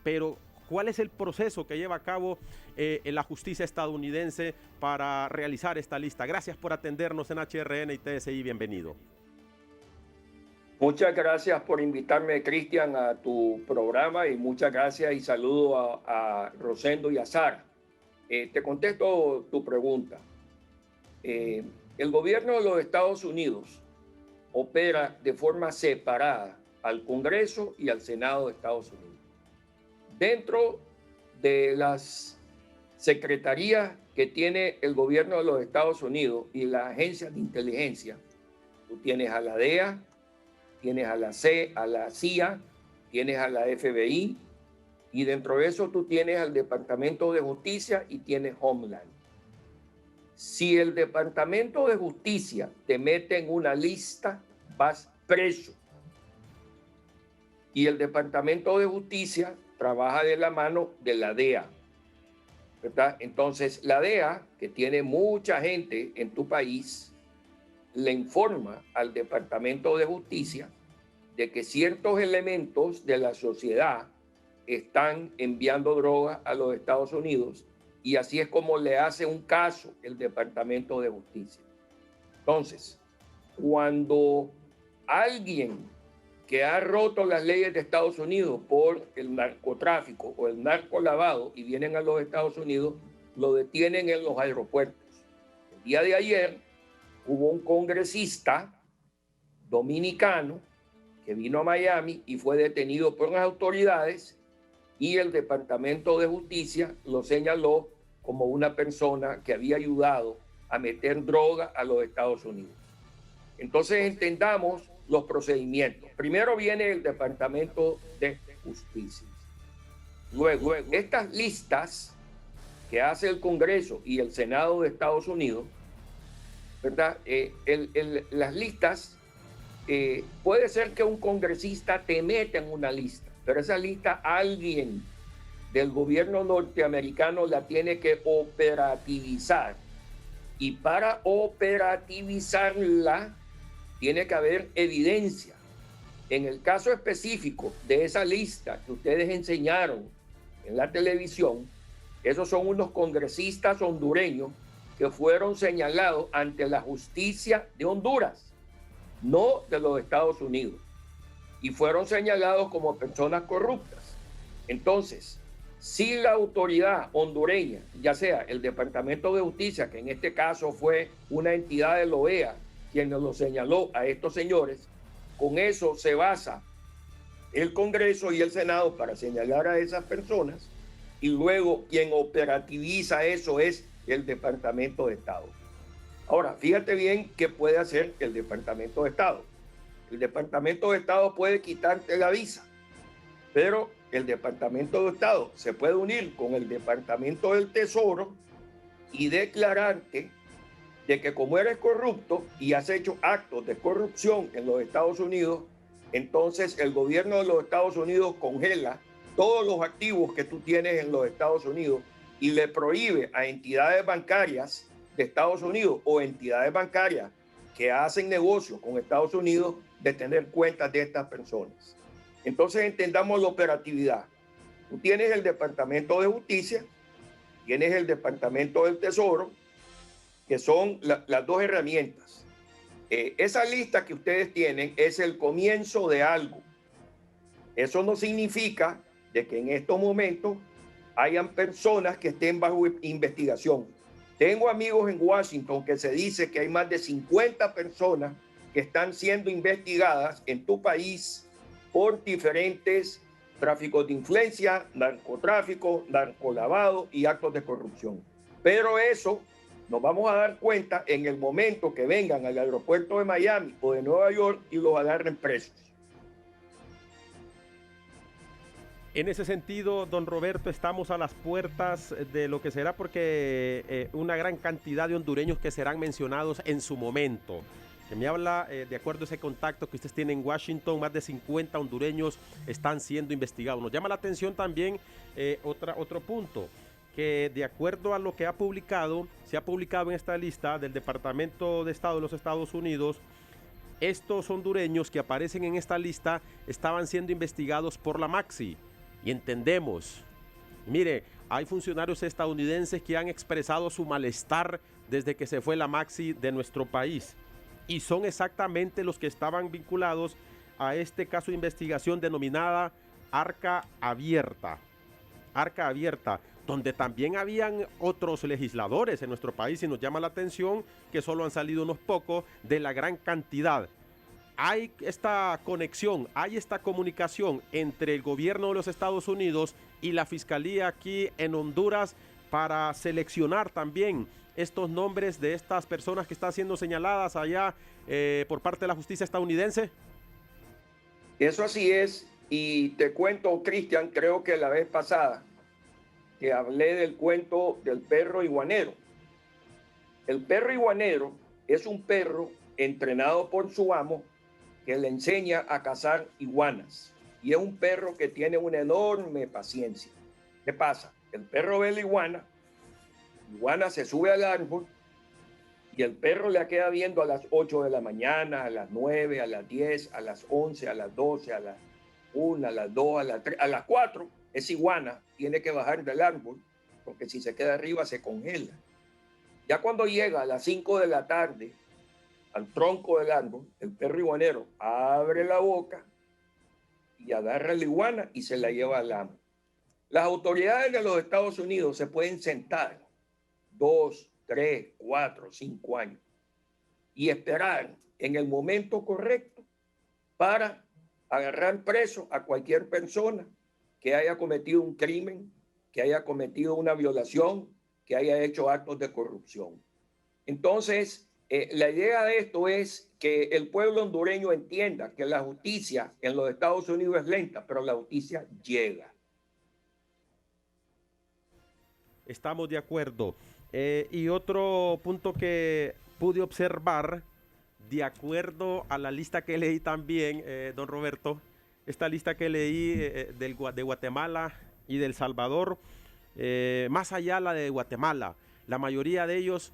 pero ¿cuál es el proceso que lleva a cabo la justicia estadounidense para realizar esta lista? Gracias por atendernos en HRN y TSI, bienvenido. Muchas gracias por invitarme, Cristian, a tu programa y muchas gracias y saludo a Rosendo y a Sara. Te contesto tu pregunta. El gobierno de los Estados Unidos opera de forma separada al Congreso y al Senado de Estados Unidos. Dentro de las secretarías que tiene el gobierno de los Estados Unidos y las agencias de inteligencia, tú tienes a la DEA, tienes a la CIA, tienes a la FBI, y dentro de eso tú tienes al Departamento de Justicia y tienes Homeland. Si el Departamento de Justicia te mete en una lista, vas preso. Y el Departamento de Justicia trabaja de la mano de la DEA, ¿verdad? Entonces, la DEA, que tiene mucha gente en tu país, le informa al Departamento de Justicia de que ciertos elementos de la sociedad están enviando drogas a los Estados Unidos, y así es como le hace un caso el Departamento de Justicia. Entonces, cuando alguien que ha roto las leyes de Estados Unidos por el narcotráfico o el narcolavado y vienen a los Estados Unidos, lo detienen en los aeropuertos. El día de ayer hubo un congresista dominicano que vino a Miami y fue detenido por las autoridades, y el Departamento de Justicia lo señaló como una persona que había ayudado a meter droga a los Estados Unidos. Entonces entendamos los procedimientos. Primero viene el Departamento de Justicia. Luego, estas listas que hace el Congreso y el Senado de Estados Unidos, ¿verdad? Las listas, puede ser que un congresista te meta en una lista, pero esa lista alguien del gobierno norteamericano la tiene que operativizar. Y para operativizarla tiene que haber evidencia. En el caso específico de esa lista que ustedes enseñaron en la televisión, esos son unos congresistas hondureños que fueron señalados ante la justicia de Honduras, no de los Estados Unidos, y fueron señalados como personas corruptas. Entonces, si la autoridad hondureña, ya sea el Departamento de Justicia, que en este caso fue una entidad de la OEA quien nos lo señaló a estos señores, con eso se basa el Congreso y el Senado para señalar a esas personas, y luego quien operativiza eso es el Departamento de Estado. Ahora, fíjate bien qué puede hacer el Departamento de Estado. El Departamento de Estado puede quitarte la visa, pero el Departamento de Estado se puede unir con el Departamento del Tesoro y declararte de que como eres corrupto y has hecho actos de corrupción en los Estados Unidos, entonces el gobierno de los Estados Unidos congela todos los activos que tú tienes en los Estados Unidos y le prohíbe a entidades bancarias de Estados Unidos o entidades bancarias que hacen negocios con Estados Unidos de tener cuentas de estas personas. Entonces entendamos la operatividad. Tú tienes el Departamento de Justicia, tienes el Departamento del Tesoro, que son las dos herramientas. Esa lista que ustedes tienen es el comienzo de algo. Eso no significa de que en estos momentos hayan personas que estén bajo investigación. Tengo amigos en Washington que se dice que hay más de 50 personas que están siendo investigadas en tu país por diferentes tráficos de influencia, narcotráfico, narcolavado y actos de corrupción. Pero eso nos vamos a dar cuenta en el momento que vengan al aeropuerto de Miami o de Nueva York y los agarren presos. En ese sentido, don Roberto, estamos a las puertas de lo que será, porque una gran cantidad de hondureños que serán mencionados en su momento. Que me habla, de acuerdo a ese contacto que ustedes tienen en Washington, más de 50 hondureños están siendo investigados. Nos llama la atención también otro punto, que de acuerdo a lo que se ha publicado en esta lista del Departamento de Estado de los Estados Unidos, estos hondureños que aparecen en esta lista estaban siendo investigados por la Maxi, y entendemos. Mire, hay funcionarios estadounidenses que han expresado su malestar desde que se fue la Maxi de nuestro país. Y son exactamente los que estaban vinculados a este caso de investigación denominada Arca Abierta. Arca Abierta, donde también habían otros legisladores en nuestro país, y nos llama la atención que solo han salido unos pocos de la gran cantidad. Hay esta conexión, hay esta comunicación entre el gobierno de los Estados Unidos y la fiscalía aquí en Honduras para seleccionar también estos nombres de estas personas que están siendo señaladas allá por parte de la justicia estadounidense. Eso así es, y te cuento, Cristian, creo que la vez pasada que hablé del cuento del perro iguanero. El perro iguanero es un perro entrenado por su amo que le enseña a cazar iguanas. Y es un perro que tiene una enorme paciencia. ¿Qué pasa? El perro ve la iguana se sube al árbol y el perro le queda viendo a las 8 de la mañana, a las 9, a las 10, a las 11, a las 12, a las 1, a las 2, a las 3, a las 4. Esa iguana tiene que bajar del árbol porque si se queda arriba se congela. Ya cuando llega a las 5 de la tarde al tronco del árbol, el perro iguanero abre la boca y agarra la iguana y se la lleva al amo. Las autoridades de los Estados Unidos se pueden sentar 2, 3, 4, 5 años y esperar en el momento correcto para agarrar preso a cualquier persona que haya cometido un crimen, que haya cometido una violación, que haya hecho actos de corrupción. Entonces, la idea de esto es que el pueblo hondureño entienda que la justicia en los Estados Unidos es lenta, pero la justicia llega. Estamos de acuerdo. Y otro punto que pude observar, de acuerdo a la lista que leí también, don Roberto, esta lista que leí de Guatemala y de El Salvador, más allá la de Guatemala, la mayoría de ellos,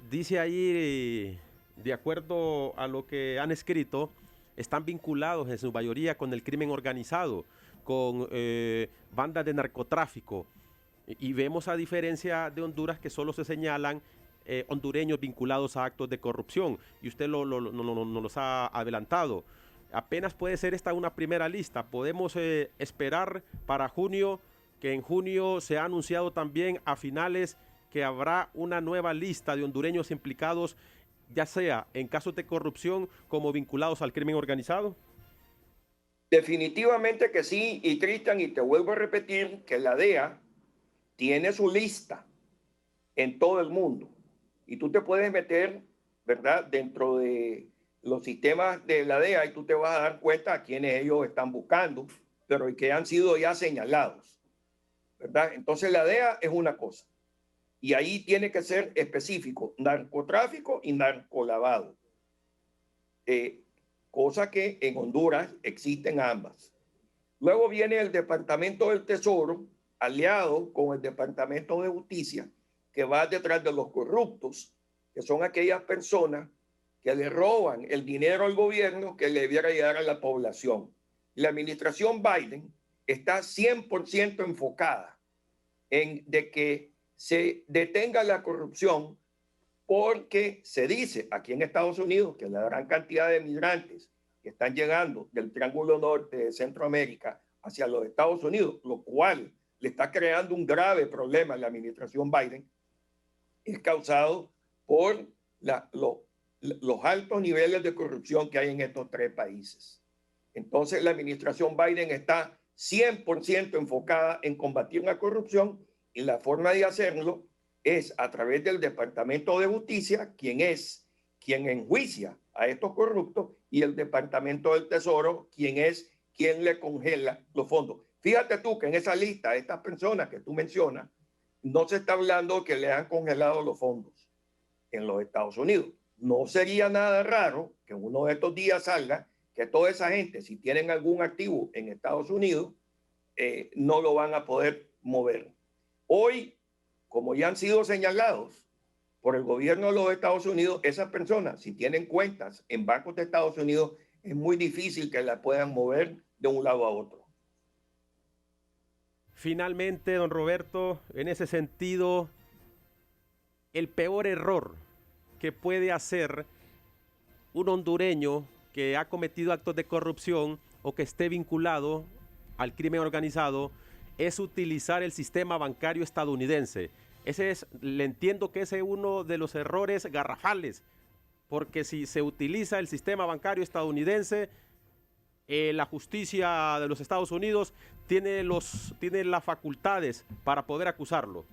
dice ahí, de acuerdo a lo que han escrito, están vinculados en su mayoría con el crimen organizado, con bandas de narcotráfico. Y vemos, a diferencia de Honduras, que solo se señalan hondureños vinculados a actos de corrupción. Y usted nos los ha adelantado. Apenas puede ser esta una primera lista. Podemos esperar para junio, que en junio se ha anunciado también a finales que habrá una nueva lista de hondureños implicados, ya sea en casos de corrupción como vinculados al crimen organizado. Definitivamente que sí, y Cristian, y te vuelvo a repetir que la DEA tiene su lista en todo el mundo y tú te puedes meter, ¿verdad?, dentro de los sistemas de la DEA y tú te vas a dar cuenta a quienes ellos están buscando, pero que han sido ya señalados, ¿verdad? Entonces la DEA es una cosa y ahí tiene que ser específico, narcotráfico y narcolavado, cosa que en Honduras existen ambas. Luego viene el Departamento del Tesoro, aliado con el Departamento de Justicia, que va detrás de los corruptos, que son aquellas personas que le roban el dinero al gobierno que le debiera llegar a la población. La administración Biden está 100% enfocada en de que se detenga la corrupción, porque se dice aquí en Estados Unidos que la gran cantidad de migrantes que están llegando del Triángulo Norte de Centroamérica hacia los Estados Unidos, lo cual le está creando un grave problema a la administración Biden, es causado por los altos niveles de corrupción que hay en estos tres países. Entonces la administración Biden está 100% enfocada en combatir la corrupción y la forma de hacerlo es a través del Departamento de Justicia, quien enjuicia a estos corruptos, y el Departamento del Tesoro, quien le congela los fondos. Fíjate tú que en esa lista de estas personas que tú mencionas, no se está hablando que le han congelado los fondos en los Estados Unidos. No sería nada raro que uno de estos días salga que toda esa gente, si tienen algún activo en Estados Unidos, no lo van a poder mover. Hoy, como ya han sido señalados por el gobierno de los Estados Unidos, esas personas, si tienen cuentas en bancos de Estados Unidos, es muy difícil que las puedan mover de un lado a otro. Finalmente, don Roberto, en ese sentido, el peor error que puede hacer un hondureño que ha cometido actos de corrupción o que esté vinculado al crimen organizado es utilizar el sistema bancario estadounidense. Le entiendo que ese es uno de los errores garrafales, porque si se utiliza el sistema bancario estadounidense, la justicia de los Estados Unidos tiene las facultades para poder acusarlo.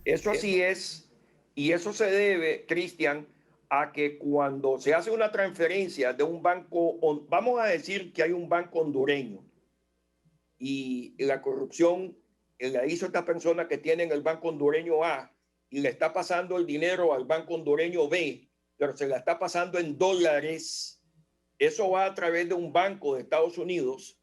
Eso así es, y eso se debe, Cristian, a que cuando se hace una transferencia de un banco, vamos a decir que hay un banco hondureño y la corrupción la hizo esta persona que tiene en el banco hondureño A y le está pasando el dinero al banco hondureño B, pero se la está pasando en dólares. Eso va a través de un banco de Estados Unidos,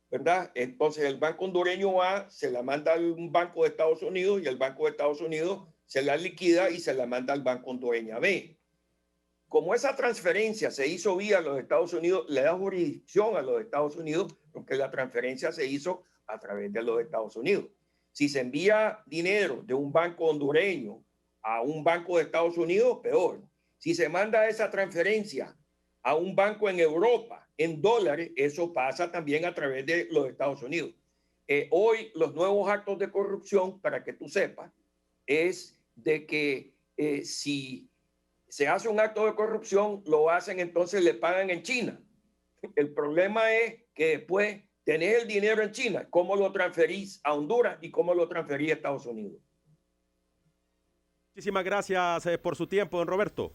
¿verdad? Entonces el banco hondureño A se la manda a un banco de Estados Unidos y el banco de Estados Unidos se la liquida y se la manda al banco hondureño B. Como esa transferencia se hizo vía los Estados Unidos, le da jurisdicción a los Estados Unidos porque la transferencia se hizo a través de los Estados Unidos. Si se envía dinero de un banco hondureño a un banco de Estados Unidos, peor. Si se manda esa transferencia a un banco en Europa en dólares, eso pasa también a través de los Estados Unidos. Hoy los nuevos actos de corrupción, para que tú sepas, es de que si se hace un acto de corrupción, lo hacen, entonces le pagan en China. El problema es que después tenés el dinero en China, ¿cómo lo transferís a Honduras y cómo lo transferís a Estados Unidos? Muchísimas gracias por su tiempo, don Roberto.